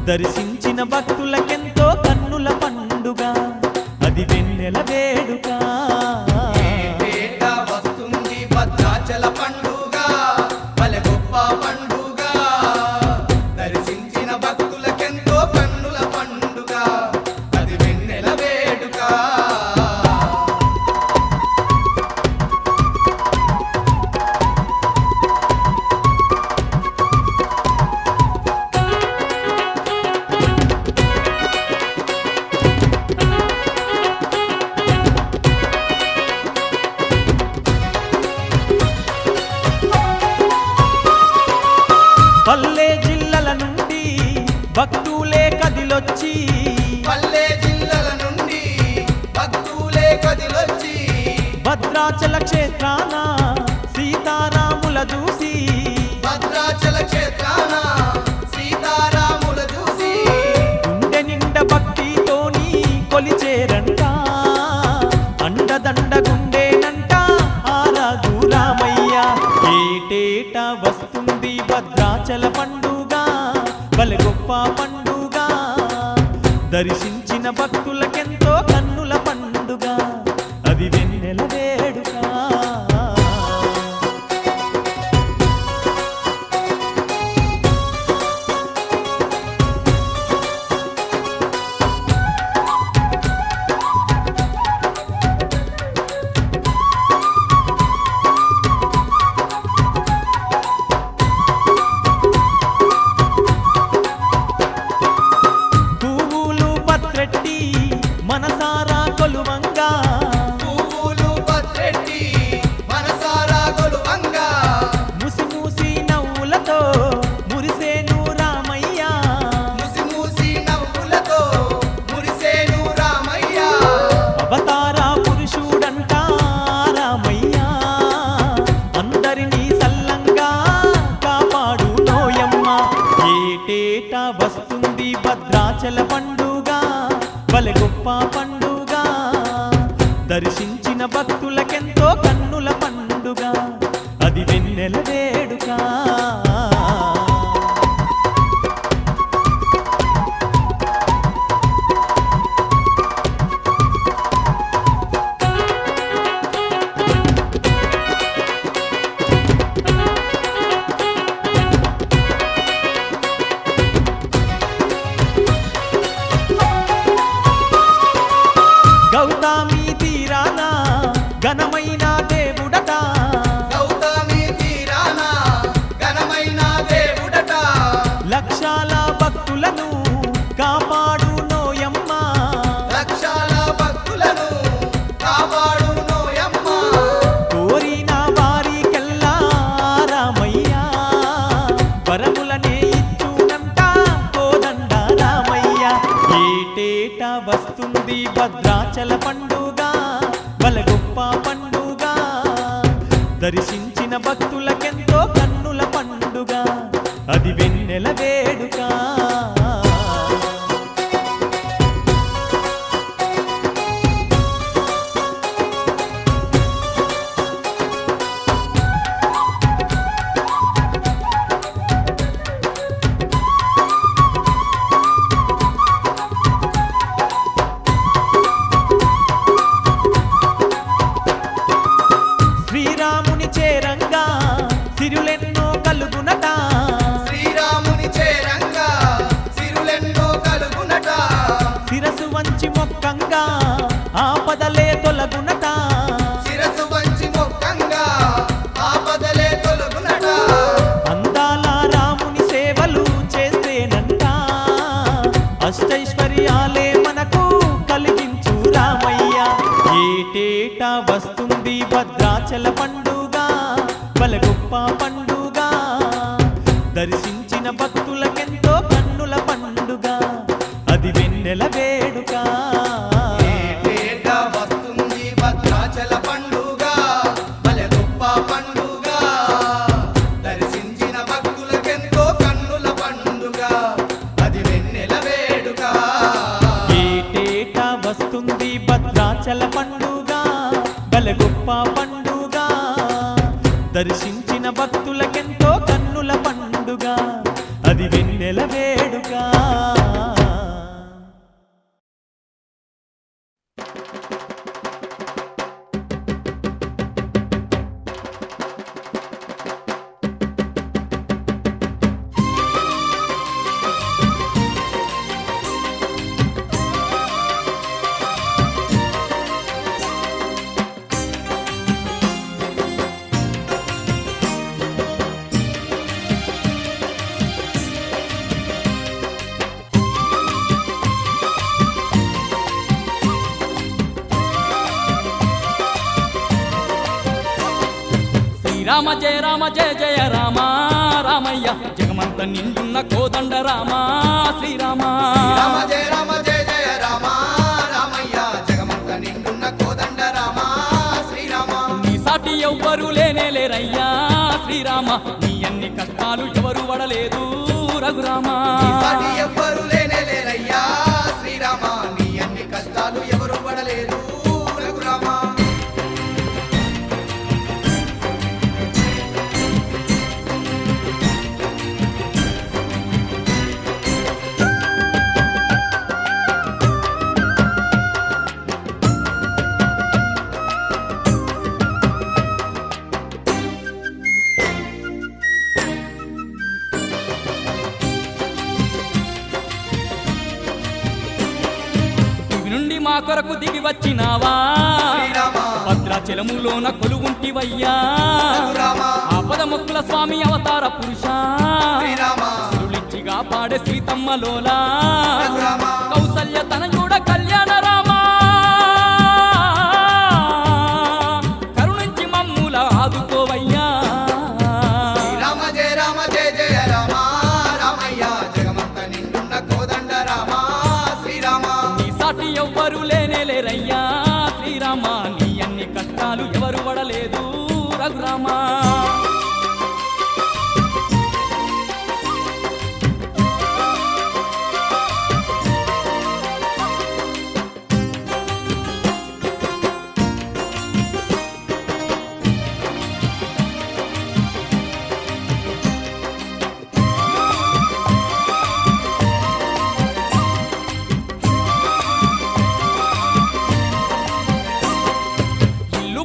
దర్శించిన భక్తులకెంతో కన్నుల పండుగ అది వెన్నెల వేడుక వస్తుంది భద్రాచల పండుగ భలే గొప్ప పండుగ దర్శించిన భక్తులకెంతో కన్నుల పండుగ అది వెన్నెల వేడుక పల్లె జిల్లల నుండి భక్తులే కదిలొచ్చి పల్లె జిల్లల నుండి భక్తులే కదిలొచ్చి భద్రాచల క్షేత్రాన సీతారాముల చూసి భద్రాచల క్షేత్రాన సీతారాముల చూసి గుండె నిండ భక్తితోని కొలిచేరంట అండదండ గుండేనంట ఆరాధు రామయ్య ఏటేటా వస్తుంది భద్రాచల పండుగ భలే గొప్ప పండుగ దర్శించిన భక్తులకెంతో కన్నుల పండుగ అది వెన్నెల వేడుక పువ్వులు పత్రెట్టి మనసారా కొలువంగా పువ్వులు పత్రెట్టి మనసారా కొలువంగా ముసి ముసి నవ్వులతో మురిసేను రామయ్య ముసి ముసి నవ్వులతో మురిసేను రామయ్య అవతార పురుషుడంట రామయ్య అందరినీ సల్లంగా కాపాడు నోయమ్మ ఏటేటా వస్తుంది భద్రాచల పండుగ భలే గొప్ప పండుగ దర్శించిన భక్తులకెంతో కన్నుల పండుగ అది వెన్నెల వేడుక గౌతమి తీరాన ఘనమైన దేవుడట గౌతమి తీరాన ఘనమైన దేవుడట లక్షల భక్తులను కాపాడు నోయమ్మ లక్షల భక్తులను కాపాడు నోయమ్మ కోరిన వారికెల్లా రామయ్య వరములనే ఇచ్చునంట కోదండ రామయ్య ఏటేటా వస్తుంది భద్రాచల పండుగ భలే గొప్ప పండుగ దర్శించిన భక్తులకెంతో కన్నుల పండుగ అది వెన్నెల వేడుక శ్రీరాముని చేరంగా సిరులెన్నో కలుగునట శ్రీరాముని చేరంగా సిరులెన్నో కలుగునట శిరసు వంచి మొక్కంగా ఆపదలే తొలగునట శిరసు వంచి మొక్కంగా ఆపదలే తొలగునట అందాల రాముని సేవలు చేస్తేనంట అష్టైశ్వర్యాలే మనకు కలిగించు రామయ్య ఏటేటా వస్తుంది భద్రాచల పండుగ భలే గొప్ప పండుగ దర్శించిన భక్తులకెంతో కన్నుల పండుగ అది వెన్నెల వేడుక ఏటేటా వస్తుంది భద్రాచల పండుగ భలే గొప్ప పండుగ దర్శించిన భక్తులకెంతో కన్నుల పండుగ అది వెన్నెల వేడుక ఏటేటా వస్తుంది భద్రాచల పండుగ భలే గొప్ప పండుగ దర్శించిన భక్తులకెంతో కన్నుల పండుగ అది వెన్నెల వెన్నెల వేడుక రామ జయ రామ జయ జయ రామ రామయ్య జగమంత నిండున్న కోదండ రామ శ్రీరామ రామ జయ రామ జయ జయ రామ రామయ్య జగమంత నిండున్న కోదండ రామ శ్రీరామ నీ సాటి ఎవ్వరు లేనే లేరయ్యా శ్రీరామ నీ అన్ని కష్టాలు ఎవరు పడలేదు రఘురామ సాటి ఎవ్వరు లేనే లేరయ్యా శ్రీరామ నీ అన్ని కష్టాలు ఎవరు పడలేదు రఘురామ మా కొరకు దిగి వచ్చినావా భద్రాచలములోన కొలువుంటివయ్యా ఆపద మొక్కుల స్వామి అవతార పురుష సురులిచ్చిగా పాడే సీతమ్మలోలా కౌసల్య తనయుడ కళ్యాణ రామా కరుణించి మమ్ముల ఆదుకోవయ్యా రామ జయ రామ జయ జయ రామ రామయ్య జగమంత నిండున్న కోదండ రామ శ్రీరామ సాటి ఎవ్వరు లేనే లేరయ్యా శ్రీరామ నీ అన్ని కష్టాలు ఎవరు పడలేదు రఘురామ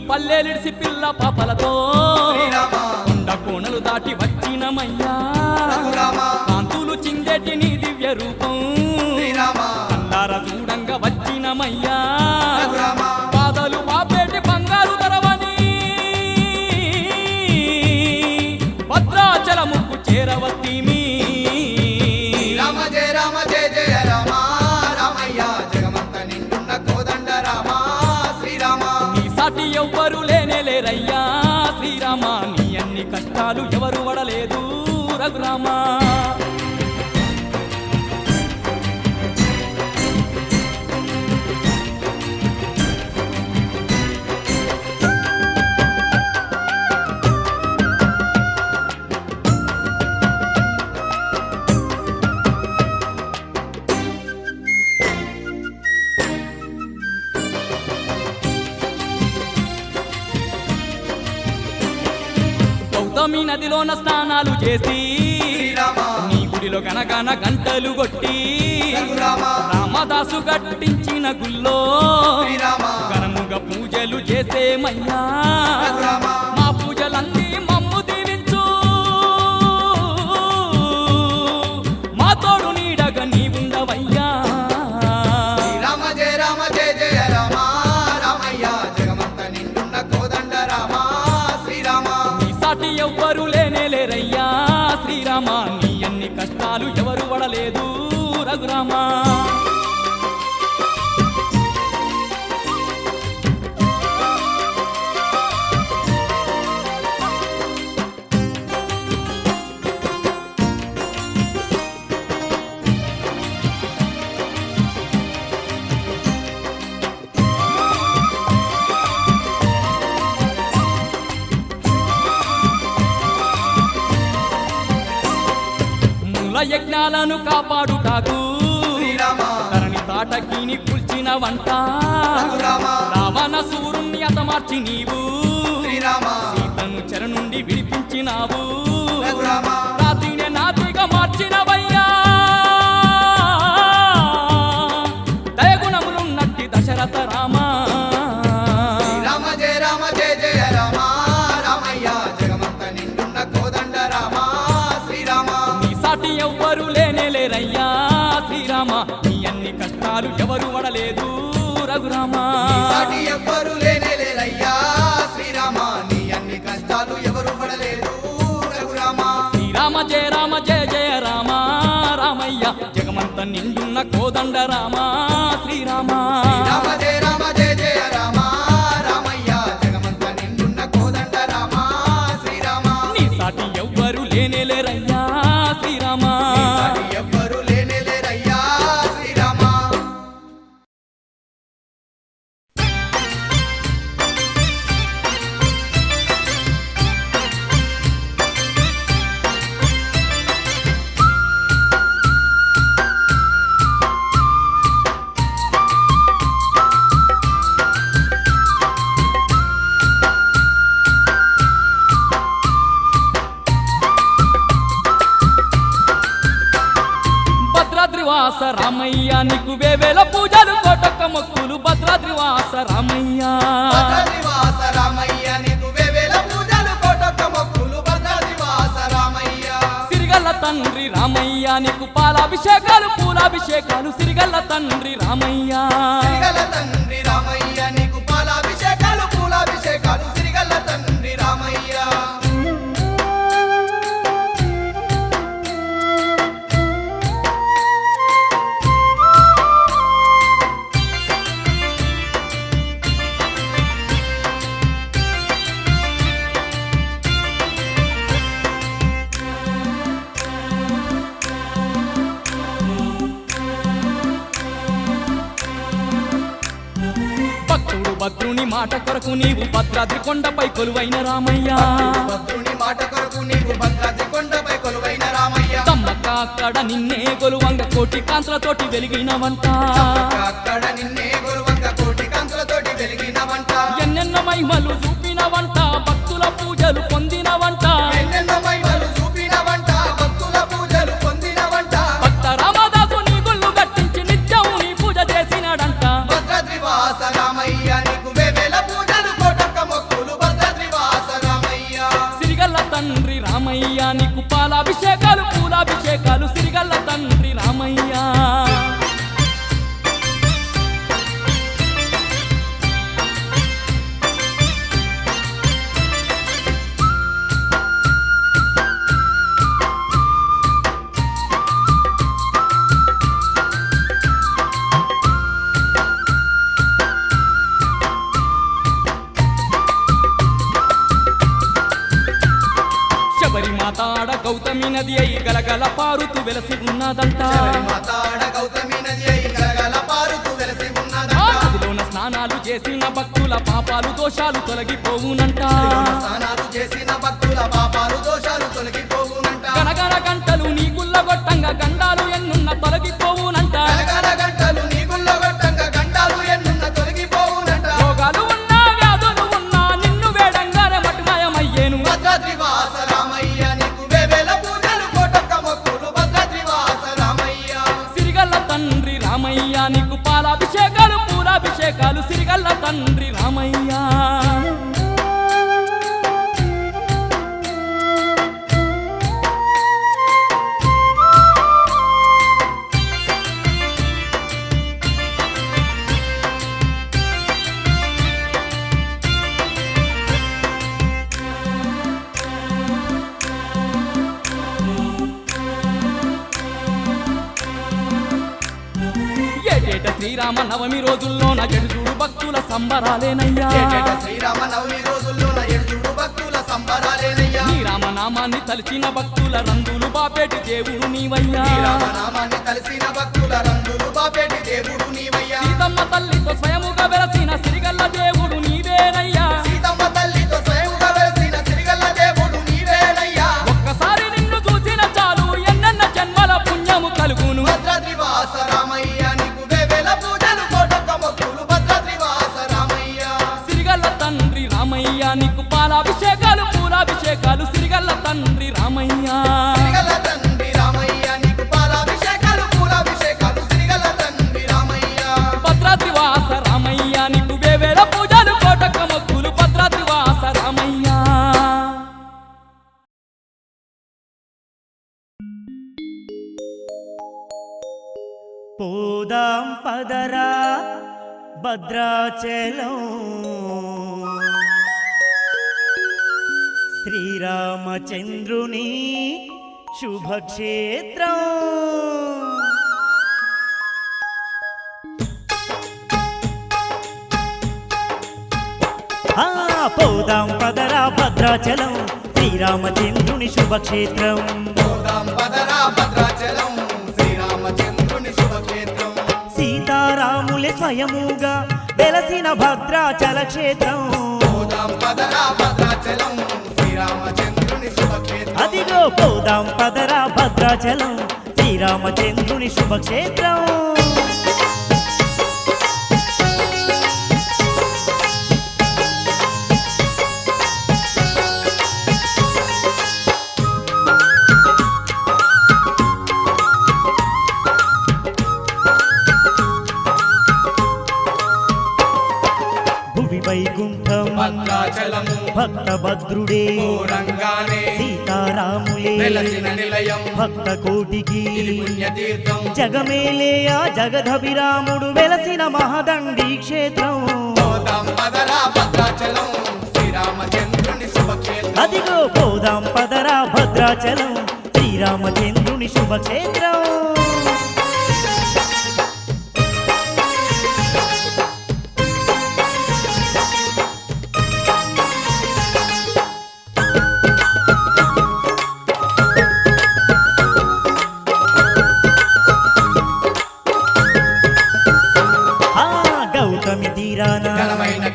పల్లెలిడిసి పిల్ల పాపలతో కొండ కోణలు దాటి వచ్చినమయ్యా కాంతులు చిందేటి నీ దివ్య రూపం కల్లార చూడంగా వచ్చినమయ్యా పాదలు పాపేటి బంగారు ధరవని భద్రాచలముకు చేరవత్తిమి రామ జయ రామ జయ జయ రామ రామయ్య జగమంత నిండున్న కోదండ రామ శ్రీరామ సాటి ఎవ్వరు లేనే లేరయ్యా శ్రీరామ నీ అన్ని కష్టాలు ఎవరు పడలేదు రఘురామ గౌతమి నదిలోన స్నానాలు చేసి నీ గుడిలో గనగన గంటలు కొట్టి రామదాసు గట్టించిన గుల్లో ఘనముగా పూజలు చేసేమయ్యా మా పూజలన్నీ మమ్ము దీవించు మా తోడు నీడగా నీ ఉండవయ్యా రామ జయ రామ జయ జయ రామ రామయ్య జగమంత నిండున్న కోదండ రామ శ్రీరామ సాటి ఎవ్వరు లేనే లేరయ్యా శ్రీరామ నీ అన్ని కష్టాలు ఎవరు పడలేదు రఘురామ యజ్ఞాలను కాపాడుటాకు ధరణి తాటకిని కూల్చిన వంట రావణ సూరుణ్ణి అతమార్చి నీవు సీతను చెర నుండి విడిపించినావు రాతిని నాతిగా మార్చినవయ్యా శ్రీరామ నీ అన్ని కష్టాలు ఎవరు పడలేదు రఘురామ నీ సాటి ఎవ్వరు లేనే లేరయ్యా శ్రీరామ నీ అన్ని కష్టాలు ఎవరు పడలేదు రఘురామ శ్రీరామ జయ జయ రామ రామయ్య జగమంత నిండున్న కోదండ రామ శ్రీరామ రామ జయ జయ రామ రామయ్య జగమంత నిండున్న కోదండ రామ శ్రీరామ నీ సాటి ఎవ్వరు లేనే లేరయ్యా శ్రీరామ నీ సాటి ఎవ్వరు లేనే లేరయ్యా శ్రీరామ భద్రాద్రివాస రామయ్య నీకు వేవేల పూజలు కోటొక్క మొక్కులు భద్రాద్రివాస రామయ్య భద్రాద్రివాస రామయ్య నీకు వేవేల పూజలు కోటొక్క మొక్కులు భద్రాద్రివాస రామయ్య సిరిగల్ల తండ్రి రామయ్య నీకు పాలాభిషేకాలు పూలాభిషేకాలు సిరిగల్ల తండ్రి రామయ్య సిరిగల్ల తండ్రి రామయ్య నీకు పాలాభిషేకాలు పూలాభిషేకాలు సిరిగల్ల తండ్రి రామయ్య భక్తుడు భద్రుని మాట కొరకు నీవు భద్రాద్రి కొండపై కొలువైన రామయ్య భద్రుని మాట కొరకు నీవు భద్రాద్రి కొండపై కొలువైన రామయ్య తమ్మక్క అక్కడ నిన్నే కొలువంగ కోటి కాంతులతోటి వెలిగినవంట అక్కడ నిన్నే గొలువంగ కోటి కాంతులతోటి వెలిగినవంట ఎన్నెన్న మహిమలు చూపినవంట భక్తుల పూజలు పొందినవంట ఎన్నెన్నో మహిమలు చూపినవంట భక్తుల పూజలు పొందినవంట భక్త రామదాసు నీ గుళ్ళు కట్టించి నిత్యం నీ పూజ చేసినాడంట భద్రాద్రివాస రామయ్య నీకు వేవేల పూజలు కోటొక్క మొక్కులు భద్రాద్రివాస రామయ్య సిరిగల్ల తండ్రి రామయ్య నీకు పాలాభిషేకాలు పూలాభిషేకాలు సిరిగల్ల తండ్రి రామయ్య శబరిమాత ఆడ గౌతమి నది అయి గలగల పారుతూ వెలసి ఉన్నదంట మాతాడ గౌతమి నది అయి గలగల పారుతూ వెలసి ఆ ఉన్నదంట నదిలోన స్నానాలు చేసిన భక్తుల పాపాలు దోషాలు తొలగిపోవునంట స్నానాలు చేసిన భక్తుల పాపాలు దోషాలు తొలగిపోవునంట గనగన గంటలు నీ గుల్ల గొట్టంగా గండాలు ఎన్నున్న తొలగిపోవునంట గలగల గంటలు నీ గుళ్ళో గట్టంగా గండాలు ఎన్నున్న తొలగిపోవునంట రోగాలు ఉన్నా వ్యాధులు ఉన్నా నిన్ను వేడంగానే మటుమాయమయ్యేను భద్రాద్రివాస రామయ్య నీకు వేవేల పూజలు కోటొక్క మొక్కులు భద్రాద్రివాస రామయ్య సిరిగల్ల తండ్రి రామయ్య నీకు పాలాభిషేకాలు పూలాభిషేకాలు సిరిగల్ల తండ్రి రామయ్య ఏటేట శ్రీరామ నవమి రోజుల్లోన జడుజూడు భక్తుల సంబరాలేనయ్యా ఏటేటా శ్రీరామ నవమి రోజుల్లోన ఎడుజుడు భక్తుల సంబరాలేనయ్యా నీ రామనామాన్ని తలిచిన భక్తుల రంగులు బాపేటి దేవుడు నీవయ్యా రామనామాన్ని కలిసిన భక్తుల రంగులు బాపేటి దేవుడు నీవయ్యా సీతమ్మ తల్లితో స్వయముగా వెలసిన సిరిగల్ల దేవుడు నీవేనయ్యా సీతమ్మ తల్లితో స్వయంగా వెలిసిన సిరిగల్ల దేవుడు నీవేనయ్యా ఒక్కసారి నిన్ను చూసిన చాలు ఎన్నెన్న జన్మల పుణ్యము కలుగును భద్రాద్రివాస రామయ్య నీకు వేవేల పూజలు కోటొక్క మొక్కులు భద్రాద్రివాస రామయ్య సిరిగల్ల తండ్రి రామయ్య నీకు పాలాభిషేకాలు పూలాభిషేకాలు సిరిగల్ల తండ్రి రామయ్య సిరిగల్ల తండ్రి రామయ్య నీకు పాలాభిషేకాలు పూలాభిషేకాలు సిరిగల్ల తండ్రి రామయ్య భద్రాద్రివాస రామయ్య నీకు వేవేల పూజలు కోటొక్క మొక్కులు భద్రాద్రివాస రామయ్య పోదాం పదరా భద్రాచలం శ్రీరామచంద్రుని శుభక్షేత్రం. పోదాం పదరా భద్రాచలం శ్రీరామచంద్రుని శుభక్షేత్రం. పోదాం పదరా భద్రాచలం శ్రీరామచంద్రుని శుభక్షేత్రం. సీతారాములే స్వయముగా వెలసిన భద్రాచల క్షేత్రం. పోదాం పదరా భద్రాచలం శ్రీరామచంద్రుని శుభక్షేత్రం. అదిగో పోదాం పదరా భద్రాచలం శ్రీరామచంద్రుని శుభక్షేత్రం. వైకుంఠం భద్రాచలము భక్త భద్రుడే రంగానే సీతారాములే వెలసిన నిలయం భక్త కోటికి పుణ్యతీర్థం. జగమేలే ఆ జగదభిరాముడు వెలసిన మహదండి క్షేత్రం. పోదాం పదరా భద్రాచలం శ్రీరామచంద్రుని శుభక్షేత్రం. అదిగో పోదాం పదరా భద్రాచలం శ్రీరామచంద్రుని శుభక్షేత్రం.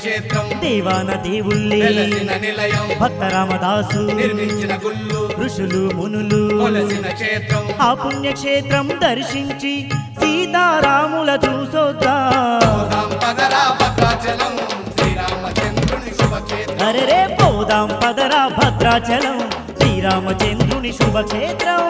క్షేత్రం దేవాన దేవుళ్ళే వెలసిన నిలయం భక్త రామదాసు నిర్మించిన గుళ్ళు ఋషులు మునులు కొలసిన క్షేత్రం. ఆ పుణ్యక్షేత్రం దర్శించి సీతారాముల చూసొద్దాం. పోదాం పదరా భద్రాచలం శ్రీరామచంద్రుని శుభక్షేత్రం. అరెరే పోదాం పదరా భద్రాచలం శ్రీరామచంద్రుని శుభక్షేత్రం.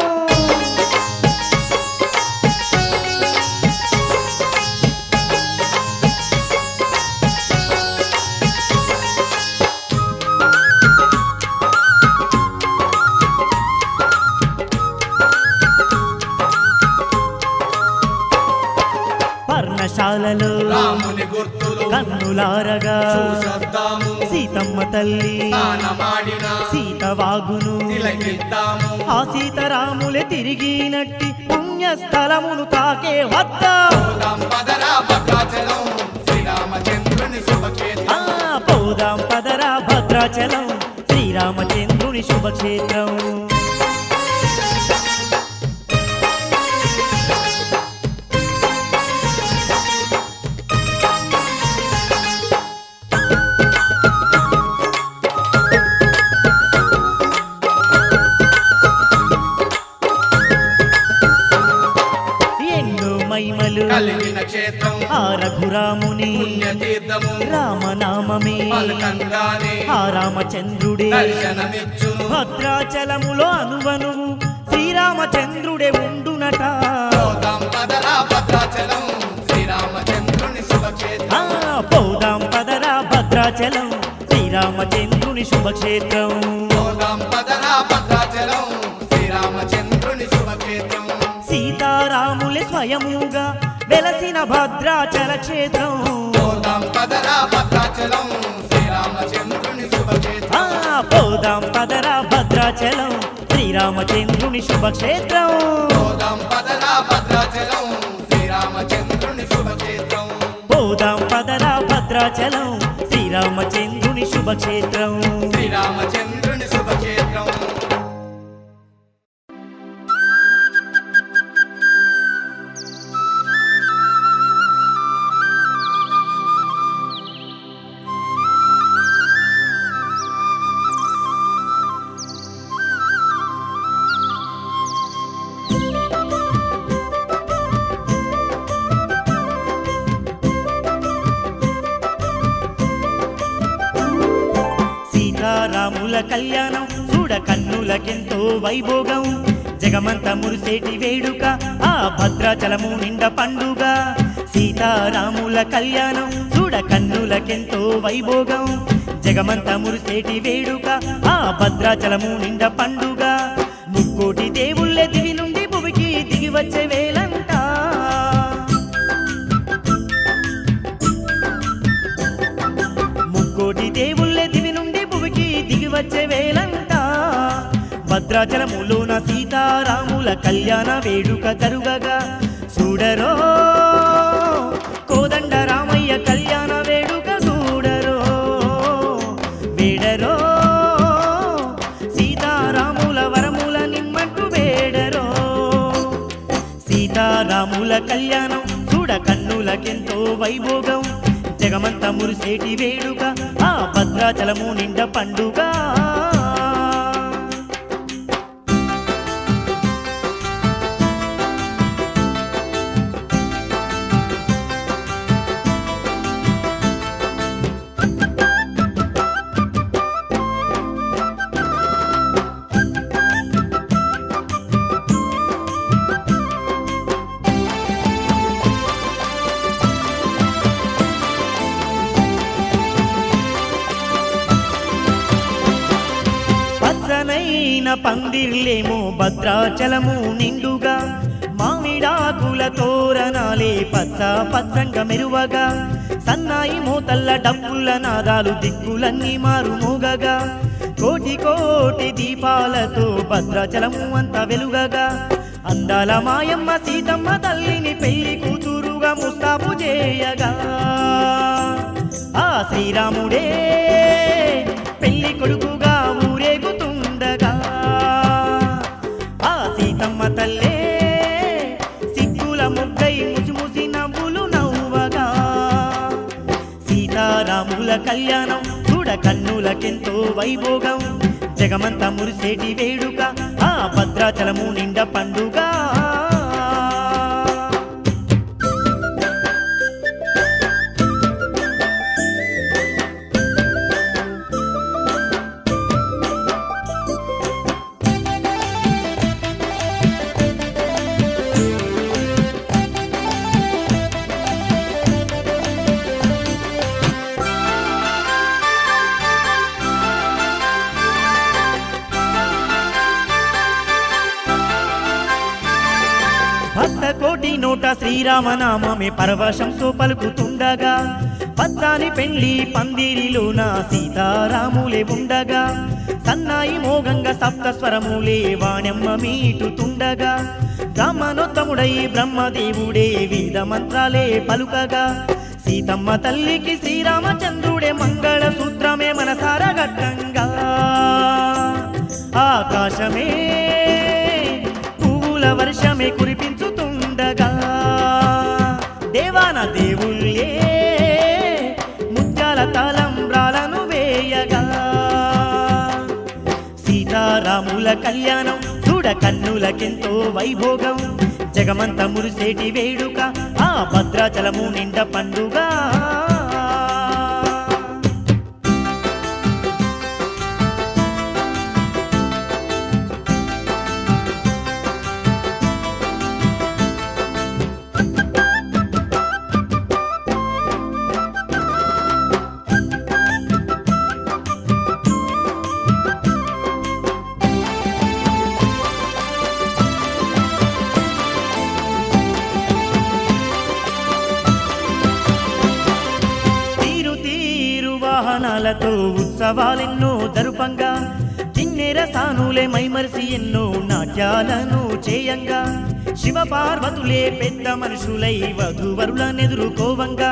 పర్ణశాలలో రాముని గుర్తులు కన్నులారగా చూసొద్దాము. సీతమ్మ తల్లి స్నానమాడిన సీతవాగును తిలకిద్దాము. ఆ సీతారాములే తిరిగినట్టి పుణ్యస్థలమును తాకే వద్దాం. పోదాం పదరా భద్రాచలం శ్రీరామచంద్రుని శుభక్షేత్రం. పోదాం పదరా భద్రాచలం శ్రీరామచంద్రుని శుభక్షేత్రం. మహిమలు కలిగిన క్షేత్రం ఆ రఘురాముని పుణ్యతీర్థము. రామనామమే పలకంగానే ఆ రామచంద్రుడే దర్శనమిచ్చును. భద్రాచలములో అనువనువు శ్రీరామచంద్రుడే ఉండునట. పోదాం పదరా భద్రాచలం శ్రీరామచంద్రుని శుభక్షేత్రం. పోదాం పదరా భద్రాచలం శ్రీరామచంద్రుని శుభక్షేత్రం. పోదాం పదరా భద్రాచలం శ్రీరామచంద్రుని శుభక్షేత్రం. సీతారాములే స్వయముగా వెలసిన భద్రాచల క్షేత్రం. పోదాం పదరా భద్రాచలం శ్రీరామచంద్రుని శుభక్షేత్రం. పోదాం పదరా భద్రాచలం శ్రీరామచంద్రుని శుభక్షేత్రం. పోదాం పదరా భద్రాచలం శ్రీరామచంద్రుని శుభక్షేత్రం. పోదాం పదరా భద్రాచలం శ్రీరామచంద్రుని శుభక్షేత్రం. శ్రీరామచంద్రుని శుభక్షేత్రం. సీతారాముల కళ్యాణం చూడ కన్నులకెంతో వైభోగం. జగమంత మురిసేటి వేడుక ఆ భద్రాచలము నిండ పండుగ. సీతారాముల కళ్యాణం చూడ కన్నులకెంతో వైభోగం. జగమంత మురిసేటి వేడుక ఆ భద్రాచలము నిండ పండుగ. ముక్కోటి దేవుళ్ళే దివి నుండి భువికి దిగి వచ్చే వేలంట. భద్రాచలములోన సీతారాముల కళ్యాణ వేడుక జరుగగా చూడరో కోదండ రామయ్య కళ్యాణ వేడుక చూడరో వేడరో సీతారాముల వరముల నిమ్మట్టు వేడరో సీతారాముల కళ్యాణం చూడ కన్నులకెంతో వైభోగం జగమంత మురిసేటి వేడుక ఆ భద్రాచలము నిండ పండుగ పందిర్లేమో భద్రాచలము నిండుగా మామిడాకుల తోరణాలే పచ్చ పచ్చంగా మెరువగా సన్నాయి మోతల్ల డప్పుల నాదాలు దిక్కులన్నీ మారుమోగగా కోటి కోటి దీపాలతో భద్రాచలము అంత వెలుగగా అందాల మాయమ్మ సీతమ్మ తల్లిని పెళ్లి కూతురుగా ముస్తాబు చేయగా ఆ శ్రీరాముడే పెళ్లి కొడుకుగా ఊరేగుతుండగా ఆ సీతమ్మ తల్లే సిగ్గుల ముగ్గై ముసిముసి నవ్వులు నవ్వగా సీతారాముల కళ్యాణం చూడ కన్నులకెంతో వైభోగం జగమంత మురిసేటి వేడుక ఆ భద్రాచలము నిండ పండుగ కోటి నోట శ్రీరామనామమే పరవశంతో పలుకుతుండగా పచ్చాని పెళ్లి పందిరిలోన సీతారాములే ఉండగా సన్నాయి మోగంగా సప్తస్వరములే వాణ్యమ్మ మీటుతుండగా బ్రహ్మనోత్తముడై బ్రహ్మదేవుడే వేద మంత్రాలే పలుకగా సీతమ్మ తల్లికి శ్రీరామచంద్రుడే మంగళ సూత్రమే మనసారా గట్టంగా ఆకాశమే పువ్వుల వర్షమే కురిపించుతుండగా దేవాన దేవుళ్ళే ముత్యాల తాళంబ్రాలను వేయగా సీతారాముల కళ్యాణం చూడ కన్నులకెంతో వైభోగం జగమంత మురిసేటి వేడుక ఆ భద్రాచలము నిండ పండుగ వాహనాలతో ఉత్సవాలెన్నో జరుపంగా కిన్నెర సానులే మైమరిసి ఎన్నో నాట్యాలను చేయంగా శివ పార్వతులే పెద్ద మనుషులై వధూవరులనెదురుకోవంగా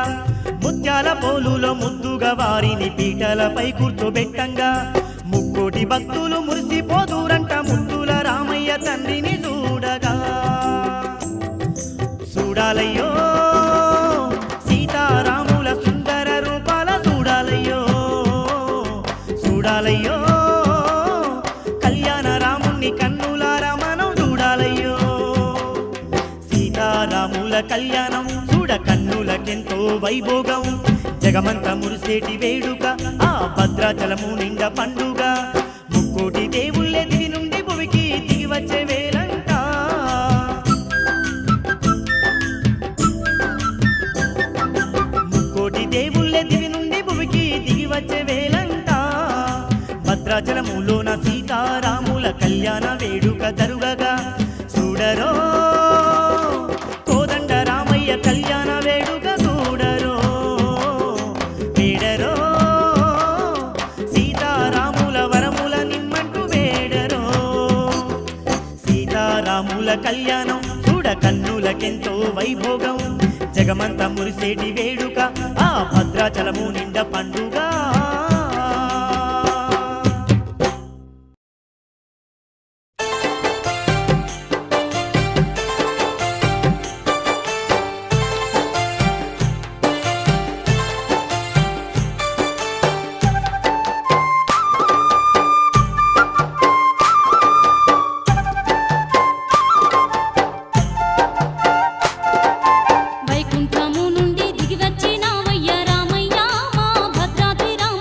ముత్యాల పోలులో ముద్దుగా వారిని పీటలపై కూర్చోబెట్టంగా ముక్కోటి భక్తులు మురిసిపోదూరంట ముద్దుల రామయ్య తండ్రిని చూడగా చూడాలయ్యో సీతారాముల సుందర రూపాల చూడాలయ్యో కళ్యాణ రాముణ్ణి కన్నులారా మనం చూడాలయ్యో సీతారాముల కళ్యాణం చూడ కన్నులకెంతో వైభోగం జగమంత మురిసేటి వేడుక ఆ భద్రాచలము నిండ పండుగ ముక్కోటి దేవుళ్ళే దివి నుండి భువికి దిగి వచ్చే వేళంట ముక్కోటి దేవుళ్ళే దివి నుండి భువికి దిగి వచ్చే వేళంట భద్రాచలములోన సీతారాముల కళ్యాణ వేడుక జరుగగా చూడరో కోదండ రామయ్య కళ్యాణ వేడుక చూడరో వేడరో సీతారాముల వరముల నిమ్మంటూ వేడరో కన్నులకెంతో వైభోగం జగమంత మురిసేటి వేడుక ఆ భద్రాచలము నిండ పండుగ వైకుంఠము నుండి దిగి వచ్చినావయ్య రామయ్య మా భద్రాద్రి రామయ్య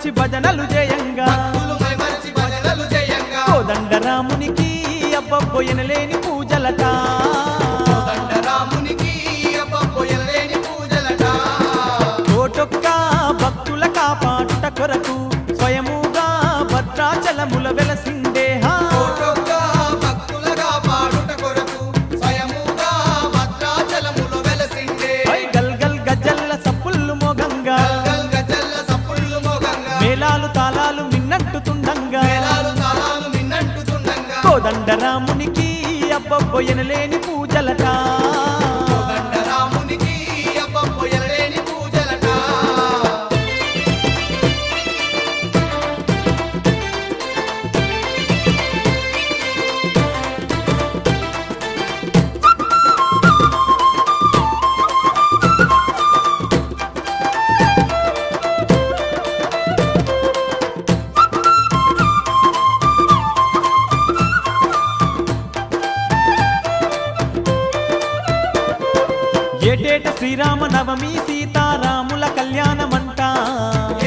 మైమరిచి భజనలు చేయంగా భక్తులు మైమరిచి భజనలు చేయంగా కోదండరామునికి అబ్బబోయనలేని పూజలట కోదండరామునికి అబ్బబోయనలేని పూజలట కోటొక్క భక్తుల కాపాడుట కొరకు స్వయముగా భద్రాచలముల వెలసిండే కోటొక్క భక్తులగా పాడుట కొరకు స్వయముగా భద్రాచలములో వెలసిండే గల్ గల్ గజల్ల సప్పుళ్ళు మోగంగా గల్ గజల్ల సప్పుళ్ళు మోగంగా మేళాలు తాళాలు మిన్నట్టుతుండంగా మేళాలు తాళాలు మిన్నంటుతుండంగా కోదండరామునికి అబ్బబోయనలేని పూజలట కోదండరామునికి అబ్బబోయనలేని పూజలట ఏటేట శ్రీరామ నవమి సీతారాముల కళ్యాణమంట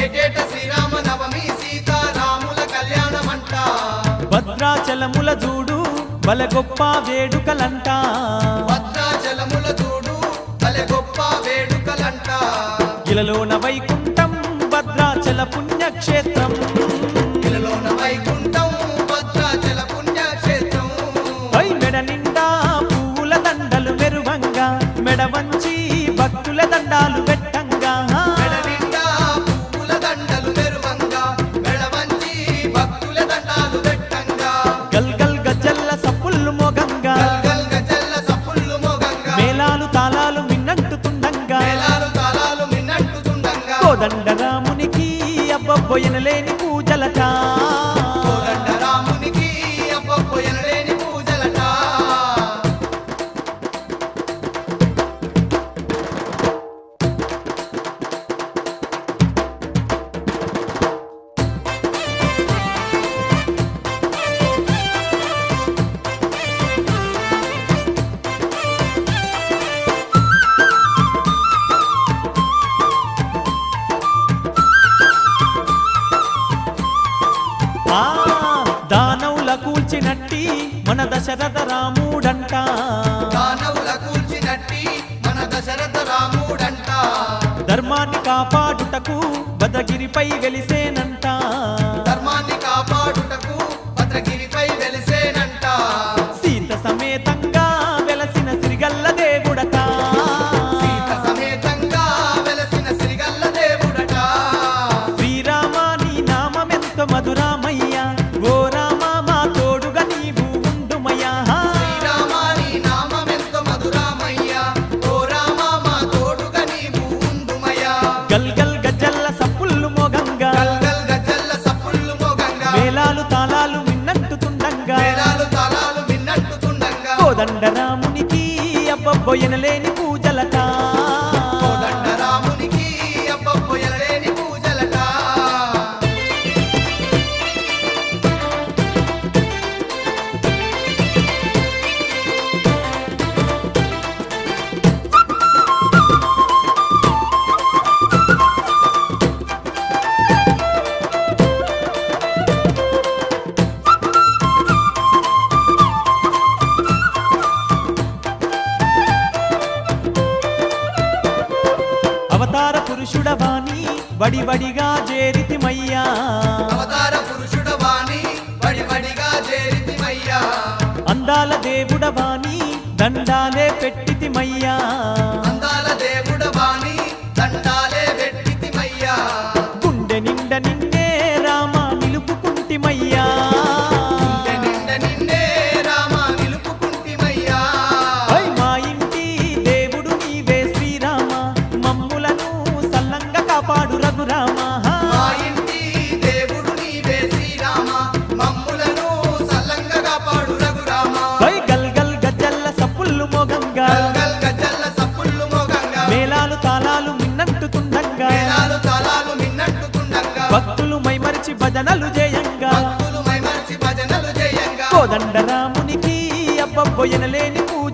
ఏటేట శ్రీరామ నవమి సీతారాముల కళ్యాణమంట భద్రాచలముల చూడు బల గొప్ప వేడుకలంట భద్రాచలముల చూడు భలే గొప్ప వేడుకలంట ఇలలోన వైకుంఠం భద్రాచల పుణ్యక్షేత్రం ఇలలోన వైకుంఠం భద్రాచల పుణ్యక్షేత్రం మెడ నిండా పువ్వుల దండలు మెరువంగా మెడ వంచి భక్తుల దండాలు పెట్టంగా మెడ నిండా పువ్వుల దండలు మెరువంగా మెడ వంచి భక్తుల దండాలు పెట్టంగా గల్ గల్ గజల్ల సప్పుళ్ళు మోగంగా గల్ గజల్ల సప్పుళ్ళు మోగంగా మేళాలు తాళాలు మిన్నంటుతుండంగా మేళాలు తాళాలు మిన్నంటుతుండంగా కోదండరామునికి అబ్బబోయనలేని పూజలట కోదండరామునికి అబ్బబోయనలేని పూజలట ఆ దానవుల కూల్చినట్టి మన దశరథ రాముడంట దానవుల కూల్చినట్టి మన దశరథ రాముడంట ధర్మాన్ని కాపాడుటకు భద్రగిరిపై వెలిసేనంట ధర్మాన్ని కాపాడుటకు భద్రగిరిపై వెలిసేనంట సీత సమేతంగా వెలసిన సిరిగల్ల దేవుడట సీత సమేతంగా వెలసిన సిరిగల్ల దేవుడట శ్రీరామ నీ నామమెంతో మధురామయ్యా ఓ రామ మా తోడుగా నీవు ఉండుమయ్యా శ్రీరామ నీ నామమెంతో మధురామయ్యా ఓ రామ మా తోడుగా నీవు ఉండుమయ్యా గల్ గల్ గజల్ల సప్పుళ్ళు మోగంగా గల్ గజల్ల సప్పుళ్ళు మోగంగా మేళాలు తాళాలు మిన్నట్టుతుండంగా మేళాలు తాళాలు మిన్నట్టుతుండంగా కోదండరామునికి అబ్బబోయనలేని పూజలట కోదండరామునికి అబ్బబోయనలేని పూజలట అవతార పురుషుడవాణి వడివడిగా చేరితిమయ్యా అవతార పురుషుడవాణి వడివడిగా చేరితిమయ్యా అందాల దేవుడవాణి దండాలే పెట్టితిమయ్యా అందాల దేవుడవాణి దండాలే వెట్టితిమయ్యా గుండె నిండ నిన్నే రామ నిలుపుకుంటిమయ్యా గుండె నిండ నిన్నే రామ నిలుపుకుంటిమయ్యా మా ఇంటి దేవుడు నీవే శ్రీరామ మమ్ములను సల్లంగా కాపాడు రఘురామ మా ఇంటి దేవుడు నీవే శ్రీరామ మమ్ములను సల్లంగా కాపాడు రఘురామ గల్ గల్ గజల్ల సప్పుళ్ళు మోగంగా గల్ గజల్ల సప్పుళ్ళు మోగంగా మేళాలు తాళాలు మిన్నట్టుతుండంగా మేళాలు తాళాలు మిన్నట్టుతుండంగా భక్తులు మైమరిచి భజనలు చేయంగా భక్తులు మైమరిచి భజనలు చేయంగా కోదండరామునికి అబ్బబోయనలేని పూజ